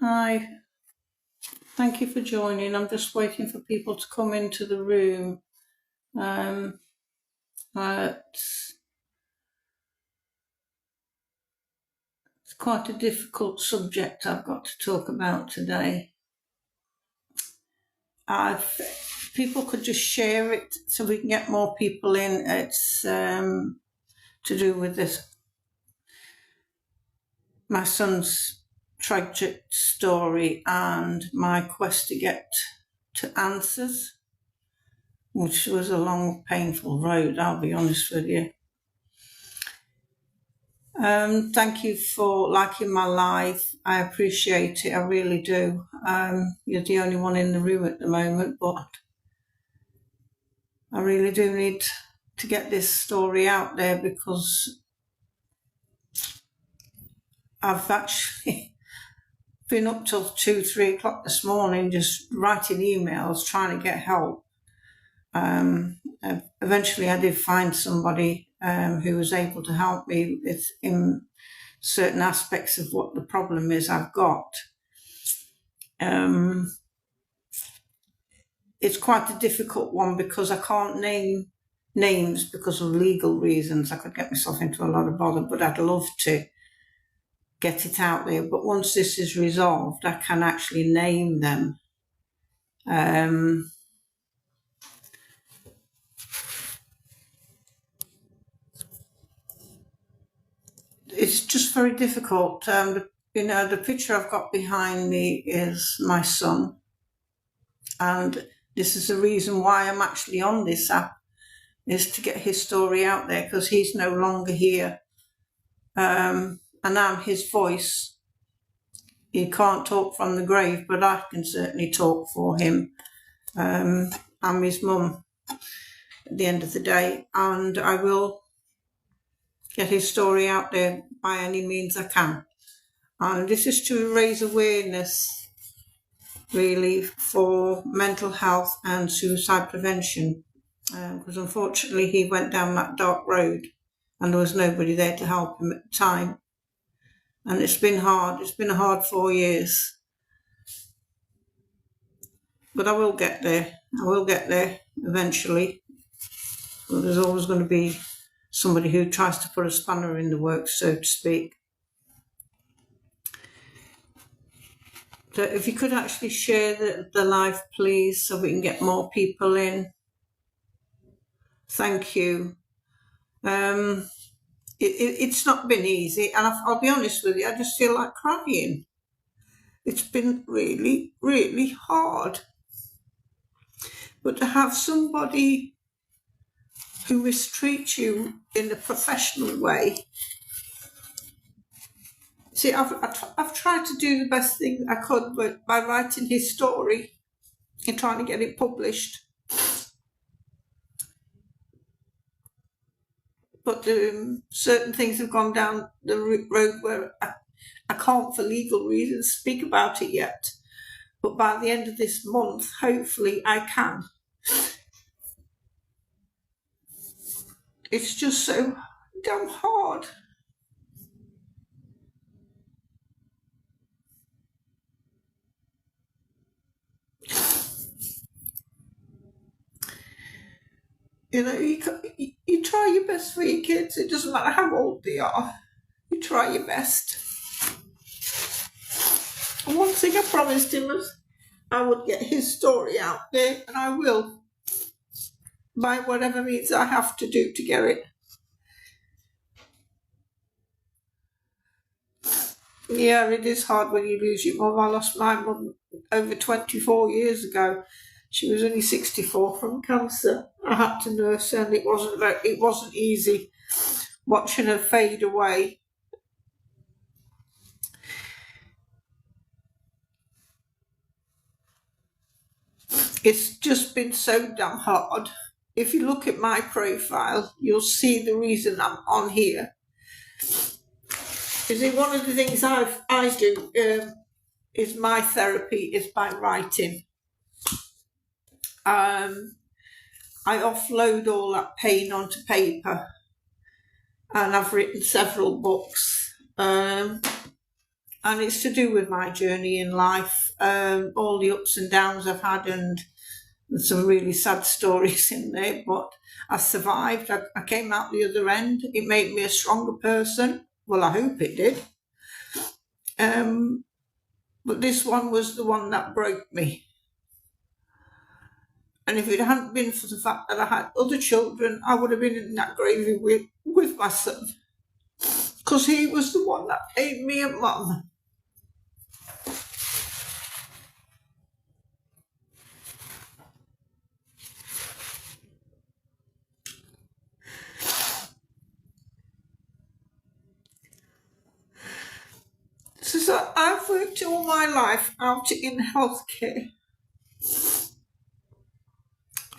Hi, thank you for joining. I'm just waiting for people to come into the room. It's quite a difficult subject I've got to talk about today. People could just share it so we can get more people in. It's to do with this, my son's tragic story and my quest to get to answers, which was a long, painful road, I'll be honest with you. Thank you for liking my live. I appreciate it. I really do. You're the only one in the room at the moment, but I really do need to get this story out there because I've actually been up till 2-3 o'clock this morning just writing emails trying to get help. Eventually I did find somebody who was able to help me with in certain aspects of what the problem is I've got. It's quite a difficult one because I can't name names because of legal reasons. I could get myself into a lot of bother, but I'd love to get it out there. But once this is resolved, I can actually name them. It's just very difficult. The picture I've got behind me is my son. And this is the reason why I'm actually on this app, is to get his story out there because he's no longer here. And I'm his voice. He can't talk from the grave, but I can certainly talk for him. I'm his mum at the end of the day, and I will get his story out there by any means I can. And this is to raise awareness, really, for mental health and suicide prevention. Because unfortunately he went down that dark road and there was nobody there to help him at the time. And it's been hard. It's been a hard 4 years. But I will get there. I will get there eventually. But there's always going to be somebody who tries to put a spanner in the works, so to speak. So if you could actually share the live, please, so we can get more people in. Thank you. It's not been easy, and I'll be honest with you, I just feel like crying. It's been really, really hard. But to have somebody who mistreats you in a professional way. See, I've tried to do the best thing I could by writing his story and trying to get it published. But certain things have gone down the road where I can't, for legal reasons, speak about it yet. But by the end of this month, hopefully I can. It's just so damn hard. You know, you try your best for your kids. It doesn't matter how old they are. You try your best. And one thing I promised him was I would get his story out there, and I will, by whatever means I have to do to get it. Yeah, it is hard when you lose your mum. I lost my mum over 24 years ago. She was only 64 from cancer. I had to nurse her, and it wasn't easy watching her fade away. It's just been so damn hard. If you look at my profile, you'll see the reason I'm on here. You see, one of the things I do is my therapy is by writing. I offload all that pain onto paper, and I've written several books. and it's to do with my journey in life, all the ups and downs I've had, and there's some really sad stories in there, but I survived. I came out the other end. It made me a stronger person. Well, I hope it did. But this one was the one that broke me. And if it hadn't been for the fact that I had other children, I would have been in that grave with my son. Because he was the one that made me a mum. So I've worked all my life out in healthcare.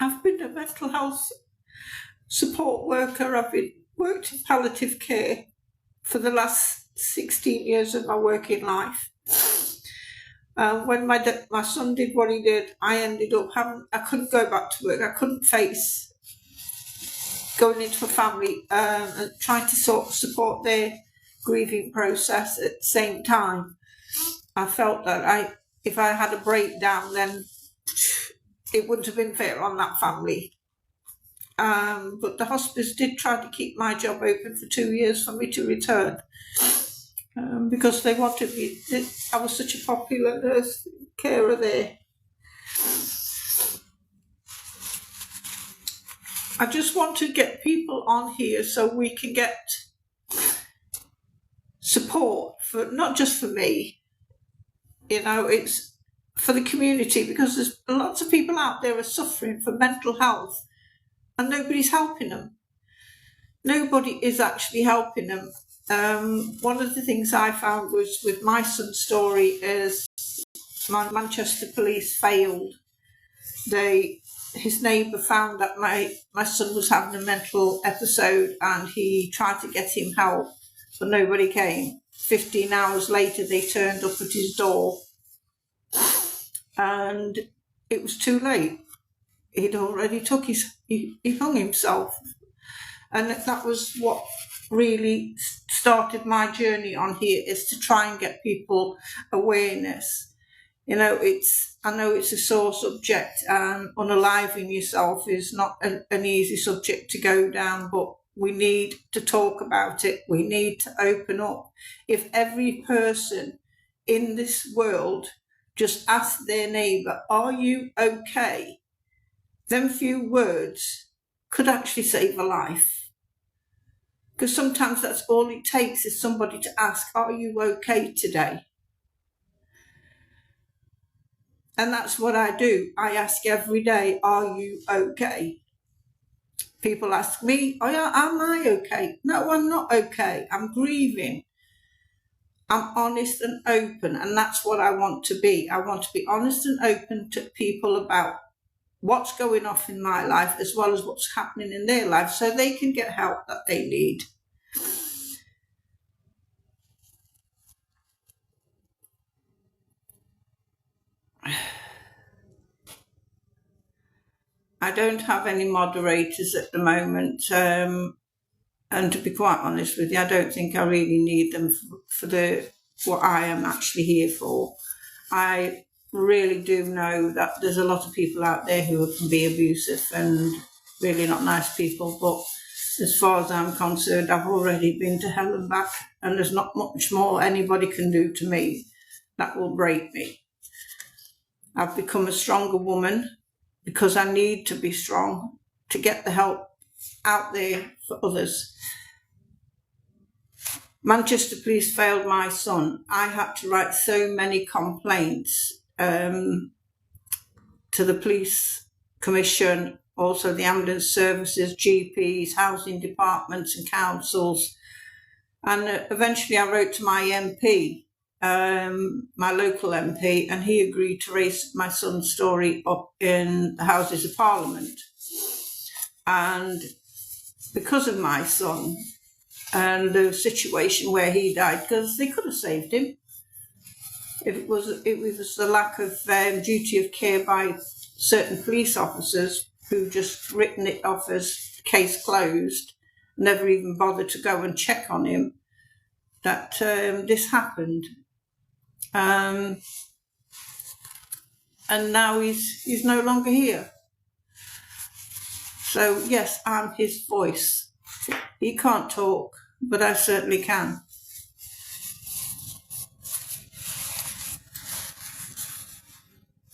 I've been a mental health support worker. I've worked in palliative care for the last 16 years of my working life. When my son did what he did, I ended up I couldn't go back to work. I couldn't face going into a family and trying to support their grieving process at the same time. I felt that if I had a breakdown, then it wouldn't have been fair on that family. But the hospice did try to keep my job open for 2 years for me to return, because they wanted me. I was such a popular nurse carer there. I just want to get people on here so we can get support for, not just for me, it's for the community, because there's lots of people out there are suffering from mental health and nobody's helping them. Nobody is actually helping them. One of the things I found was with my son's story is my Manchester police failed. His neighbour found that my son was having a mental episode and he tried to get him help, but nobody came. 15 hours later, they turned up at his door and it was too late. He'd already he hung himself. And that was what really started my journey on here, is to try and get people awareness. I know it's a sore subject, and unaliving yourself is not an easy subject to go down, but we need to talk about it. We need to open up. If every person in this world just asked their neighbour, "Are you okay?" them few words could actually save a life. Because sometimes that's all it takes, is somebody to ask, "Are you okay today?" And that's what I do. I ask every day, "Are you okay?" People ask me, "Oh yeah, am I okay?" No, I'm not okay. I'm grieving. I'm honest and open, and that's what I want to be. I want to be honest and open to people about what's going on in my life as well as what's happening in their life, so they can get help that they need. I don't have any moderators at the moment, and to be quite honest with you, I don't think I really need them for what I am actually here for. I really do know that there's a lot of people out there who can be abusive and really not nice people, but as far as I'm concerned, I've already been to hell and back, and there's not much more anybody can do to me that will break me. I've become a stronger woman because I need to be strong to get the help out there for others. Manchester Police failed my son. I had to write so many complaints to the police commission, also the ambulance services, GPs, housing departments and councils. And eventually I wrote to my MP, my local MP, and he agreed to raise my son's story up in the Houses of Parliament. And because of my son and the situation where he died, because they could have saved him, it was the lack of duty of care by certain police officers who just written it off as case closed, never even bothered to go and check on him, that this happened. and now he's no longer here. So yes, I'm his voice. He can't talk, but I certainly can.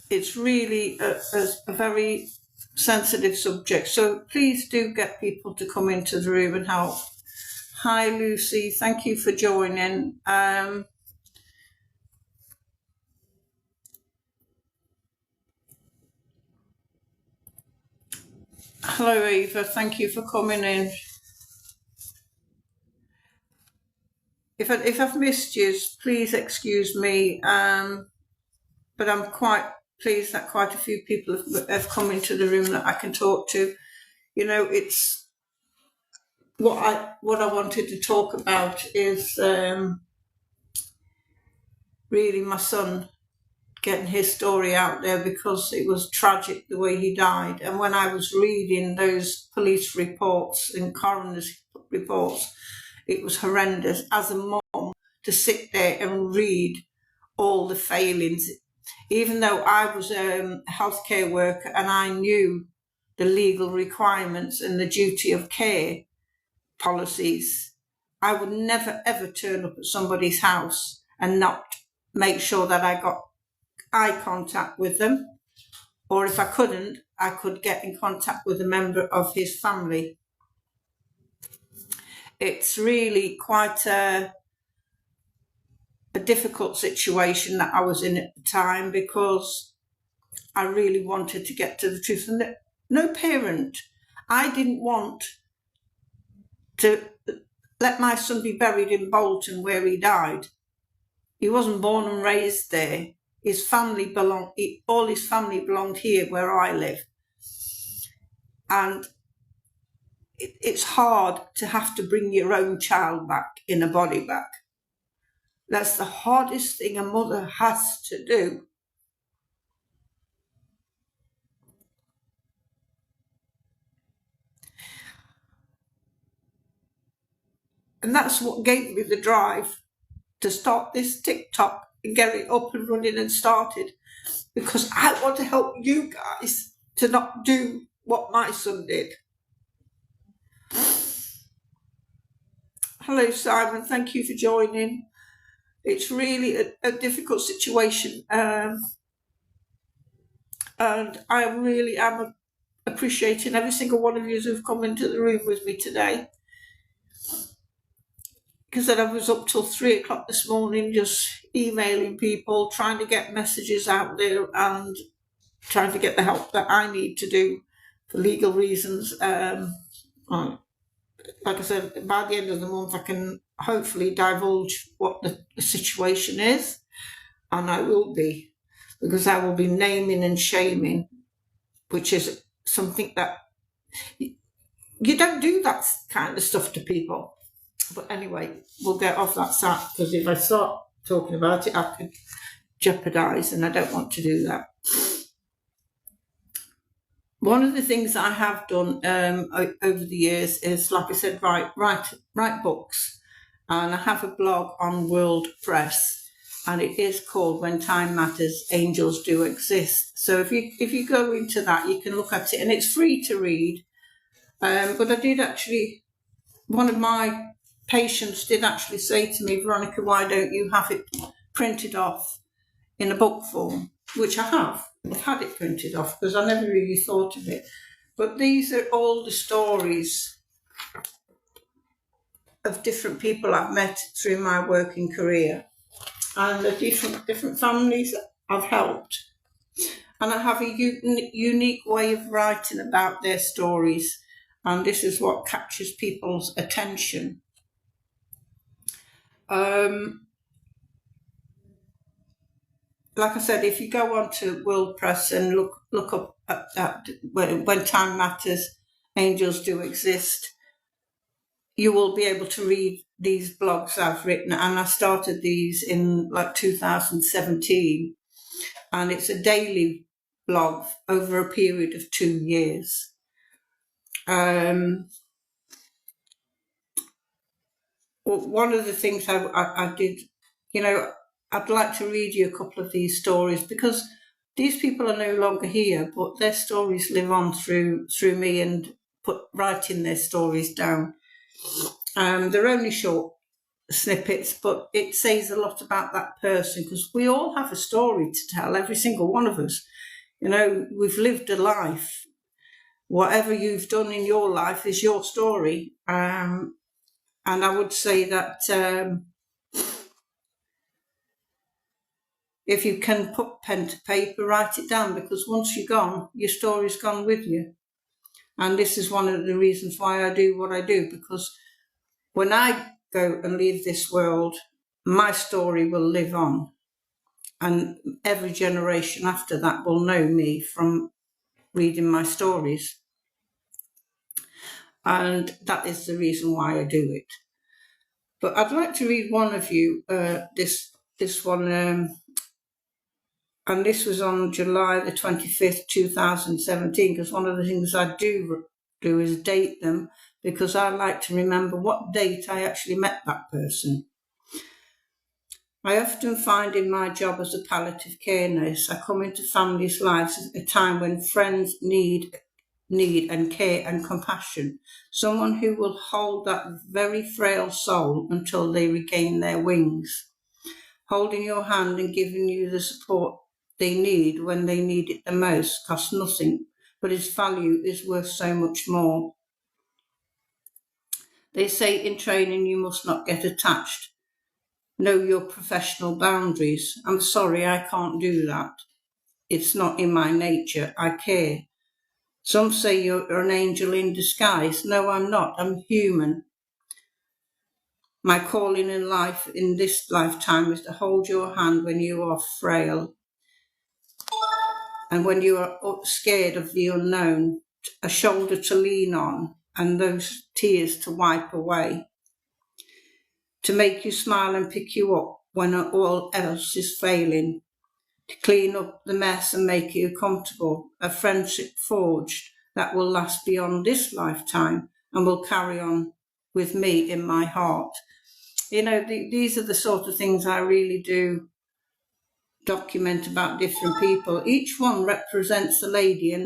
It's really a very sensitive subject, so please do get people to come into the room and help. Hi Lucy, thank you for joining. Hello Eva, thank you for coming in. If I've missed you, please excuse me, but I'm quite pleased that quite a few people have come into the room that I can talk to. You know, it's what I wanted to talk about is really my son getting his story out there, because it was tragic the way he died. And when I was reading those police reports and coroner's reports, it was horrendous. As a mum, to sit there and read all the failings, even though I was a healthcare worker and I knew the legal requirements and the duty of care policies, I would never ever turn up at somebody's house and not make sure that I got eye contact with them, or if I couldn't, I could get in contact with a member of his family. It's really quite a difficult situation that I was in at the time, because I really wanted to get to the truth. And no parent, I didn't want to let my son be buried in Bolton where he died. He wasn't born and raised there. His family all his family belonged here where I live. And it's hard to have to bring your own child back in a body bag. That's the hardest thing a mother has to do. And that's what gave me the drive to start this TikTok and get it up and running and started, because I want to help you guys to not do what my son did. Hello Simon, thank you for joining. It's really a difficult situation, and I really am appreciating every single one of you who've come into the room with me today, because then I was up till 3 o'clock this morning just emailing people, trying to get messages out there and trying to get the help that I need to do for legal reasons. Like I said, by the end of the month I can hopefully divulge what the situation is, and I will be, because I will be naming and shaming, which is something that you don't do that kind of stuff to people. But anyway, we'll get off that side, because if I start talking about it, I could jeopardise, and I don't want to do that. One of the things I have done over the years is, like I said, write books, and I have a blog on World Press, and it is called When Time Matters, Angels Do Exist. So if you go into that, you can look at it, and it's free to read. But I did actually, one of my patients did actually say to me, Veronica, why don't you have it printed off in a book form? Which I have. I've had it printed off, because I never really thought of it. But these are all the stories of different people I've met through my working career, and the different families I've helped. And I have a unique way of writing about their stories, and this is what captures people's attention. Like I said, if you go on to World Press and look up at that, When Time Matters, Angels Do Exist, you will be able to read these blogs I've written. And I started these in like 2017, and it's a daily blog over a period of 2 years. One of the things I did, you know, I'd like to read you a couple of these stories, because these people are no longer here, but their stories live on through me, and writing their stories down. They're only short snippets, but it says a lot about that person, because we all have a story to tell, every single one of us. We've lived a life. Whatever you've done in your life is your story. And I would say that if you can put pen to paper, write it down, because once you're gone, your story's gone with you. And this is one of the reasons why I do what I do, because when I go and leave this world, my story will live on. And every generation after that will know me from reading my stories. And that is the reason why I do it. But I'd like to read one of you, this one, and this was on July the 25th, 2017, because one of the things I do is date them, because I like to remember what date I actually met that person. I often find in my job as a palliative care nurse, I come into families' lives at a time when friends need and care and compassion, someone who will hold that very frail soul until they regain their wings, holding your hand and giving you the support they need when they need it the most, costs nothing, but its value is worth so much more. They say in training you must not get attached. Know your professional boundaries. I'm sorry, I can't do that. It's not in my nature. I care. Some say you're an angel in disguise. No, I'm not. I'm human. My calling in life, in this lifetime, is to hold your hand when you are frail and when you are scared of the unknown, a shoulder to lean on and those tears to wipe away, to make you smile and pick you up when all else is failing, to clean up the mess and make you comfortable, a friendship forged that will last beyond this lifetime and will carry on with me in my heart. These are the sort of things I really do document about different people. Each one represents a lady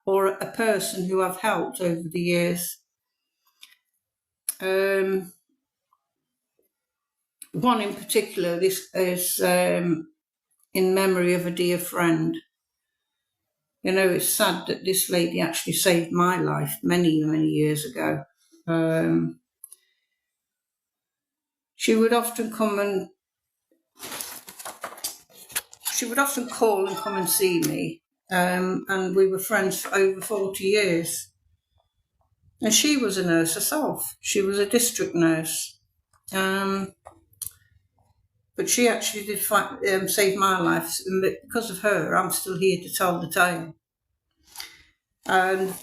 or a person who I've helped over the years. One in particular, this is in memory of a dear friend. It's sad that this lady actually saved my life many, many years ago. She would often call and come and see me, and we were friends for over 40 years. And she was a nurse herself. She was a district nurse. But she actually did save my life, and because of her, I'm still here to tell the tale. And,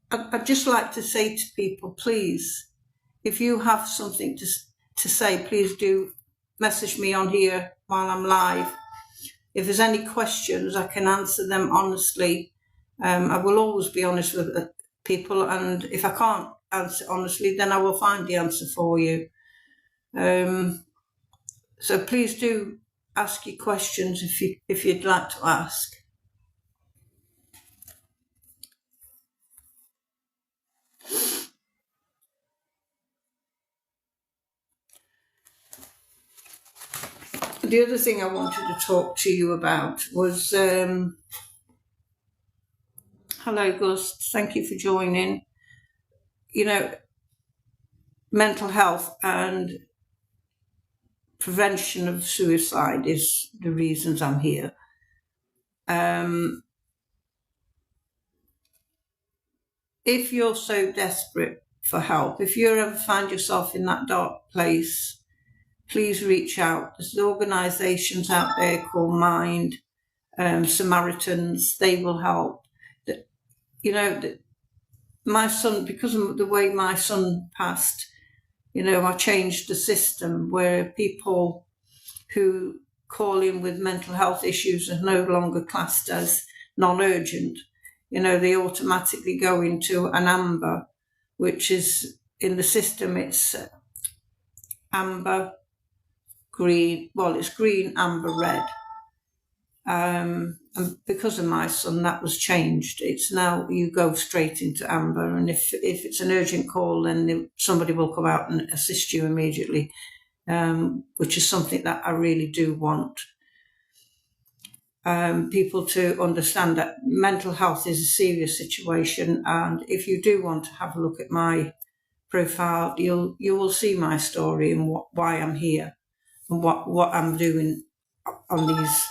I'd just like to say to people, please, if you have something to say, please do message me on here while I'm live. If there's any questions, I can answer them honestly. I will always be honest with people, and if I can't answer honestly, then I will find the answer for you. So please do ask your questions if you'd like to ask. The other thing I wanted to talk to you about was, hello Gus, thank you for joining. Mental health and prevention of suicide is the reasons I'm here. If you're so desperate for help, if you ever find yourself in that dark place, please reach out. There's organisations out there called Mind, Samaritans, they will help. My son, because of the way my son passed, I changed the system where people who call in with mental health issues are no longer classed as non-urgent. They automatically go into an amber, which is in the system, it's amber, green, well, it's green, amber, red. And because of my son, that was changed. It's now you go straight into amber, and if it's an urgent call, then somebody will come out and assist you immediately, which is something that I really do want. People to understand that mental health is a serious situation, and if you do want to have a look at my profile, you will see my story and why I'm here and what I'm doing on these.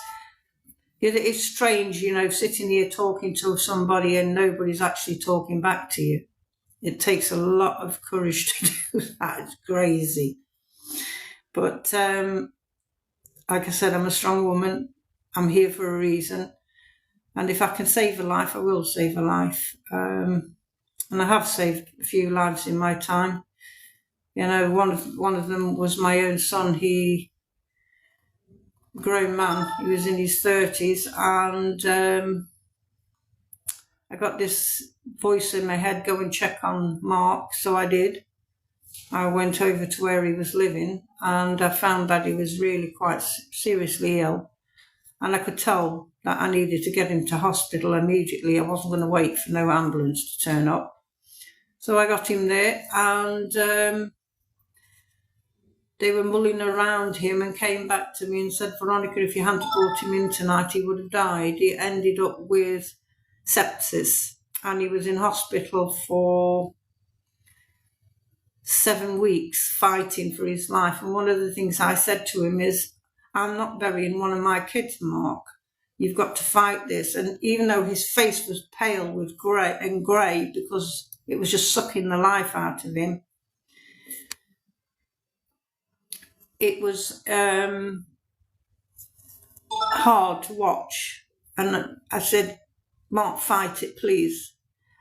It's strange, sitting here talking to somebody and nobody's actually talking back to you. It takes a lot of courage to do that. It's crazy. But like I said, I'm a strong woman. I'm here for a reason. And if I can save a life, I will save a life. And I have saved a few lives in my time. One of them was my own son. Grown man, he was in his 30s, and I got this voice in my head, go and check on Mark, so I did. I went over to where he was living, and I found that he was really quite seriously ill, and I could tell that I needed to get him to hospital immediately. I wasn't going to wait for no ambulance to turn up. So I got him there, and they were mulling around him and came back to me and said, Veronica, if you hadn't brought him in tonight, he would have died. He ended up with sepsis, and he was in hospital for 7 weeks fighting for his life. And one of the things I said to him is, I'm not burying one of my kids, Mark. You've got to fight this. And even though his face was pale with grey because it was just sucking the life out of him, it was hard to watch. And I said, Mark, fight it, please.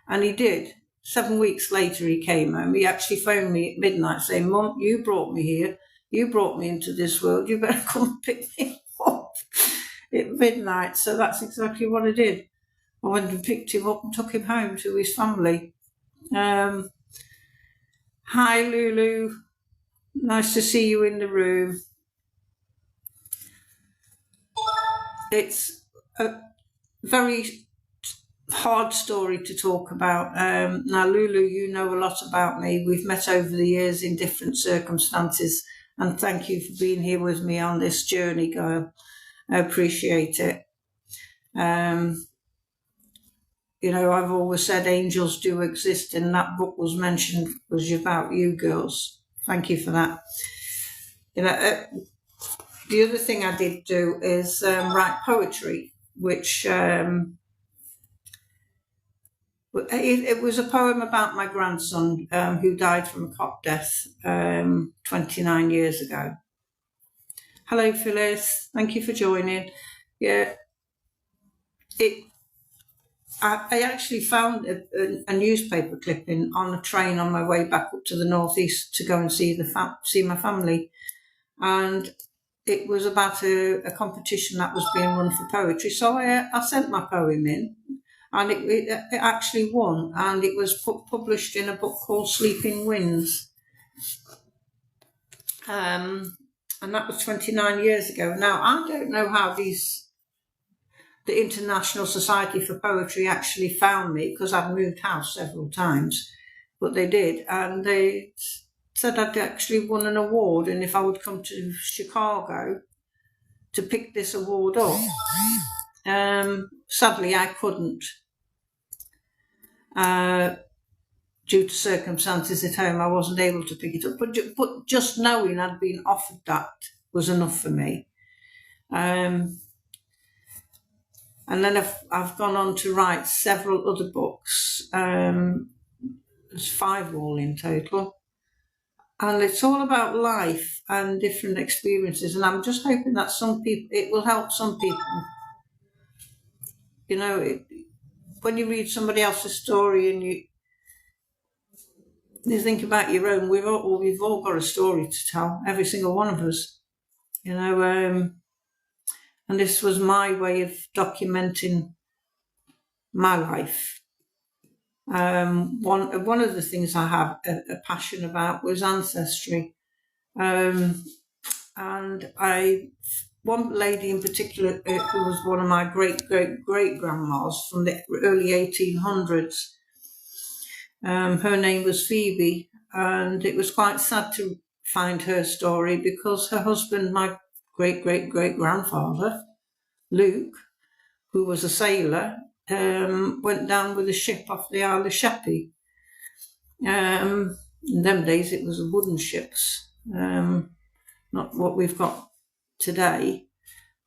And he did. 7 weeks later, he came home. He actually phoned me at midnight saying, Mum, you brought me here. You brought me into this world. You better come and pick me up at midnight. So that's exactly what I did. I went and picked him up and took him home to his family. Hi, Lulu. Nice to see you in the room. It's a very hard story to talk about. Now, Lulu, you know a lot about me. We've met over the years in different circumstances, and thank you for being here with me on this journey, girl. I appreciate it. I've always said angels do exist, and that book was mentioned was about you girls. Thank you for that. The other thing I did do is write poetry, which it was a poem about my grandson who died from a cot death 29 years ago. Hello, Phyllis. Thank you for joining. Yeah, I actually found a newspaper clipping on a train on my way back up to the northeast to go and see my family, and it was about a competition that was being run for poetry. So I sent my poem in, and it actually won, and it was published in a book called Sleeping Winds, and that was 29 years ago. Now I don't know how the International Society for Poetry actually found me, because I've moved house several times, but they did, and they said I'd actually won an award, and if I would come to Chicago to pick this award up. Sadly, I couldn't, due to circumstances at home. I wasn't able to pick it up, but just knowing I'd been offered that was enough for me. And then I've gone on to write several other books. There's 5 all in total. And it's all about life and different experiences. And I'm just hoping that it will help some people. When you read somebody else's story and you think about your own, we've all got a story to tell, every single one of us. And this was my way of documenting my life. One of the things I have a passion about was ancestry. And one lady in particular, who was one of my great-great-great-grandmas from the early 1800s, her name was Phoebe, and it was quite sad to find her story because her husband, my great-great-great-grandfather, Luke, who was a sailor, went down with a ship off the Isle of Sheppey. In them days it was wooden ships, not what we've got today,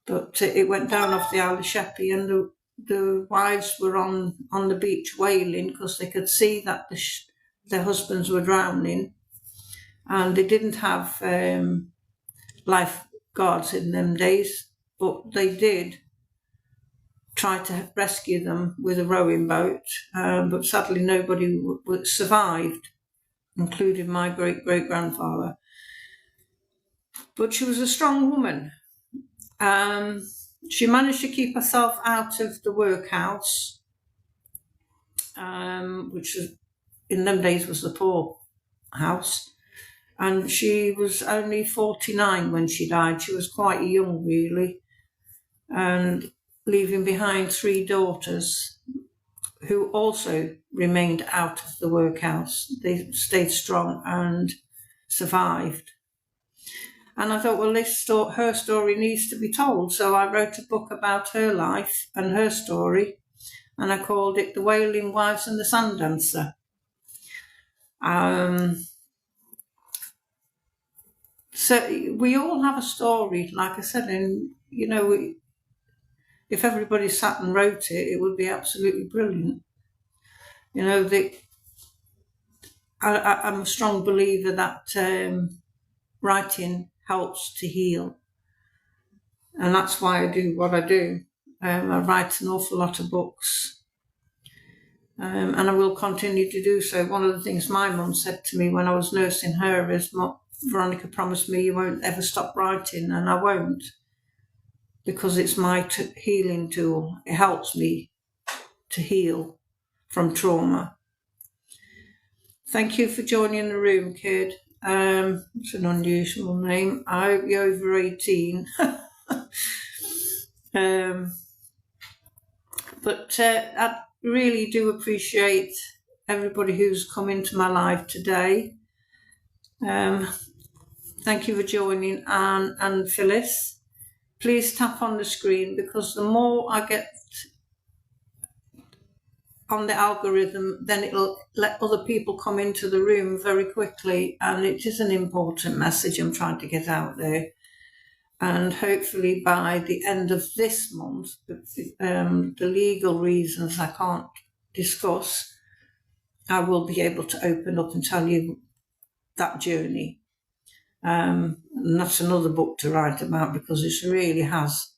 but it went down off the Isle of Sheppey, and the wives were on the beach wailing because they could see that their husbands were drowning, and they didn't have lifeguards in them days, but they did try to rescue them with a rowing boat, but sadly nobody survived, including my great-great-grandfather. But she was a strong woman. She managed to keep herself out of the workhouse, which was, in them days was the poor house, and she was only 49 when she died. She was quite young, really, and leaving behind 3 daughters who also remained out of the workhouse. They stayed strong and survived. And I thought, well, her story needs to be told. So I wrote a book about her life and her story, and I called it The Wailing Wives and the Sand Dancer. So we all have a story, like I said, and, if everybody sat and wrote it, it would be absolutely brilliant. I'm a strong believer that writing helps to heal. And that's why I do what I do. I write an awful lot of books. And I will continue to do so. One of the things my mum said to me when I was nursing her is, Veronica promised me you won't ever stop writing, and I won't, because it's my healing tool. It helps me to heal from trauma. Thank you for joining the room, kid. It's an unusual name. I hope you're over 18. But I really do appreciate everybody who's come into my life today. Thank you for joining, Anne and Phyllis. Please tap on the screen, because the more I get on the algorithm, then it'll let other people come into the room very quickly, and it is an important message I'm trying to get out there. And hopefully by the end of this month, the legal reasons I can't discuss, I will be able to open up and tell you that journey. And that's another book to write about, because it really has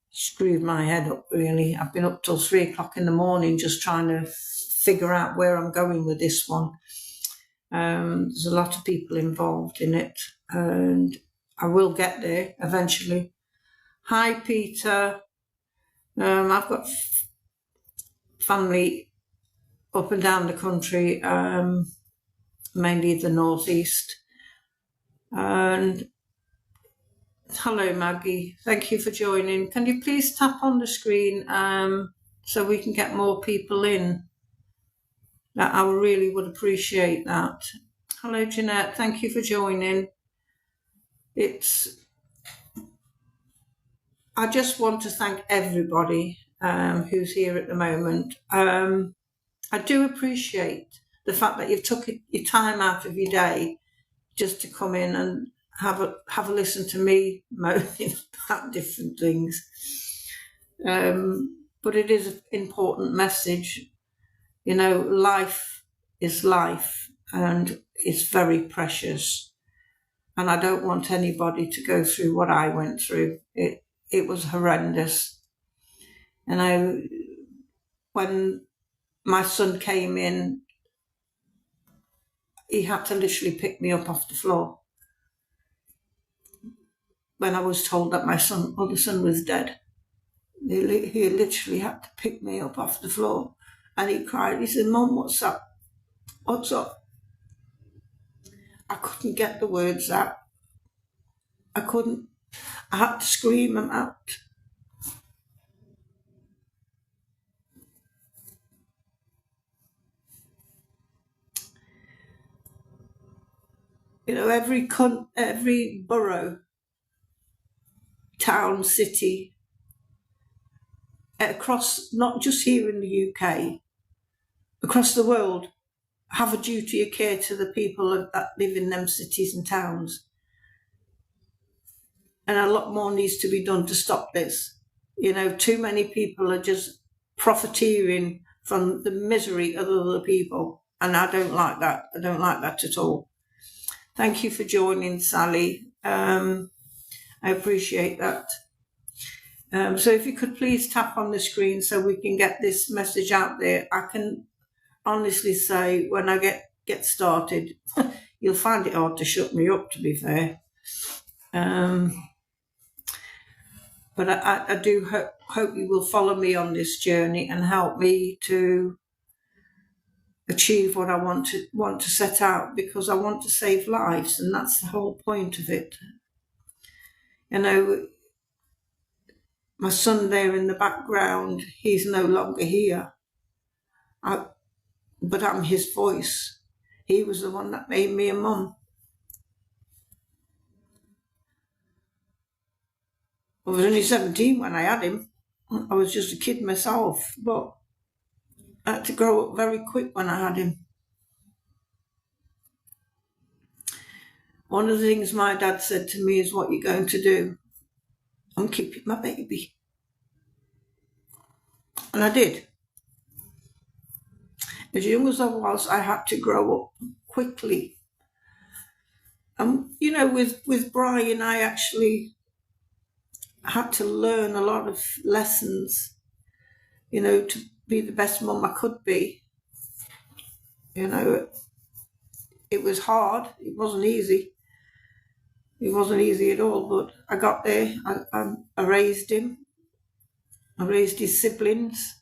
screwed my head up, really. I've been up till 3 o'clock in the morning just trying to figure out where I'm going with this one. There's a lot of people involved in it, and I will get there eventually. Hi, Peter. I've got family up and down the country, mainly the northeast. And hello, Maggie. Thank you for joining. Can you please tap on the screen so we can get more people in? I really would appreciate that. Hello, Jeanette. Thank you for joining. I just want to thank everybody who's here at the moment. I do appreciate the fact that you've took your time out of your day just to come in and have a listen to me moaning about different things. But it is an important message. Life is life, and it's very precious. And I don't want anybody to go through what I went through. It was horrendous. And when my son came in, he had to literally pick me up off the floor when I was told that my other son was dead. He literally had to pick me up off the floor, and he cried. He said, "Mum, what's up? What's up?" I couldn't get the words out. I couldn't. I had to scream them out. You know, every borough, town, city, across, not just here in the UK, across the world, have a duty of care to the people that live in them cities and towns. And a lot more needs to be done to stop this. You know, too many people are just profiteering from the misery of other people. And I don't like that. I don't like that at all. Thank you for joining, Sally. I appreciate that. So if you could please tap on the screen so we can get this message out there. I can honestly say when I get started, you'll find it hard to shut me up, to be fair. But I do hope you will follow me on this journey and help me to achieve what I want to set out, because I want to save lives, and that's the whole point of it. You know, my son there in the background, he's no longer here. But I'm his voice. He was the one that made me a mum. I was only 17 when I had him. I was just a kid myself, but I had to grow up very quick when I had him. One of the things my dad said to me is, what you're going to do? I'm keeping my baby. And I did. As young as I was, I had to grow up quickly. You know, with Brian, I actually had to learn a lot of lessons, you know, to be the best mum I could be. You know, it was hard. It wasn't easy. It wasn't easy at all, but I got there. I raised him. I raised his siblings.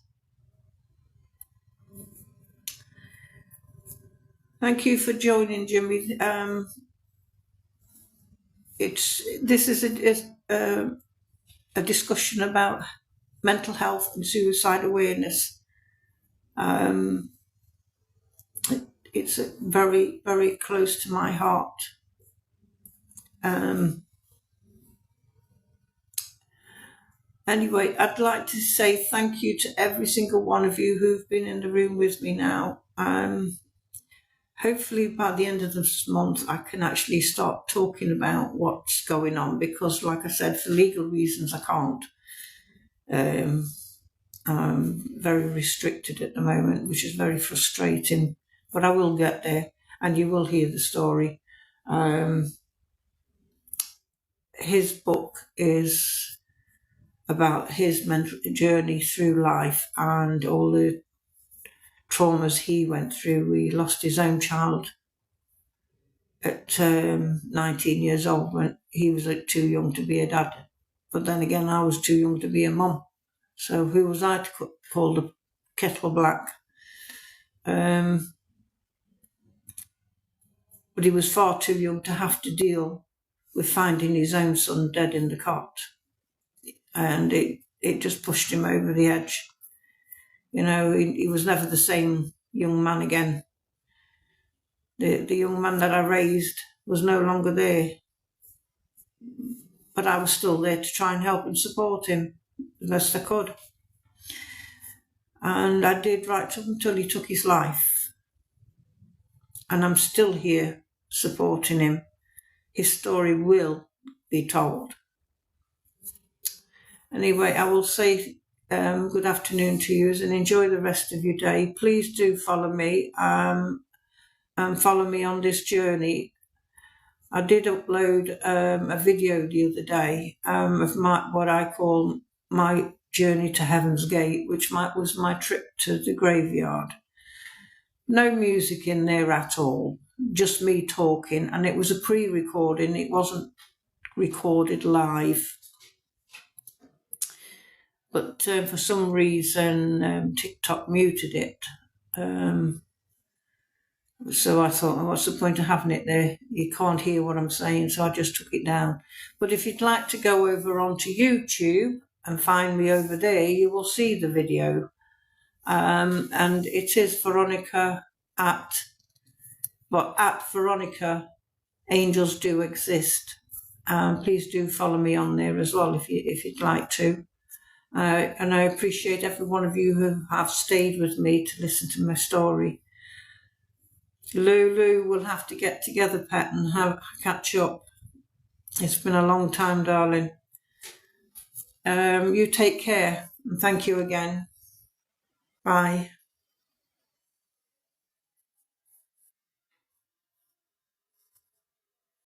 Thank you for joining, Jimmy. This is a discussion about mental health and suicide awareness. It's very, very close to my heart. Anyway, I'd like to say thank you to every single one of you who've been in the room with me now. Hopefully by the end of this month, I can actually start talking about what's going on, because like I said, for legal reasons, I can't. I'm very restricted at the moment, which is very frustrating, but I will get there and you will hear the story. His book is about his mental journey through life and all the traumas he went through. He lost his own child at 19 years old when he was too young to be a dad. But then again, I was too young to be a mum. So who was I to call the kettle black? But he was far too young to have to deal with finding his own son dead in the cot. And it just pushed him over the edge. You know, he was never the same young man again. The young man that I raised was no longer there. But I was still there to try and help and support him the best I could. And I did right up until he took his life. And I'm still here supporting him. His story will be told. Anyway, I will say good afternoon to you and enjoy the rest of your day. Please do follow me and follow me on this journey. I did upload a video the other day of what I call my journey to Heaven's Gate, which was my trip to the graveyard. No music in there at all, just me talking, and it was a pre-recording. It wasn't recorded live. But for some reason, TikTok muted it. So I thought, oh, what's the point of having it there? You can't hear what I'm saying, so I just took it down. But if you'd like to go over onto YouTube and find me over there, you will see the video. And it is Veronica at Veronica Angels Do Exist. Please do follow me on there as well if you'd like to. And I appreciate every one of you who have stayed with me to listen to my story. Lulu, we'll have to get together, pet, and catch up. It's been a long time, darling. You take care, and thank you again. Bye.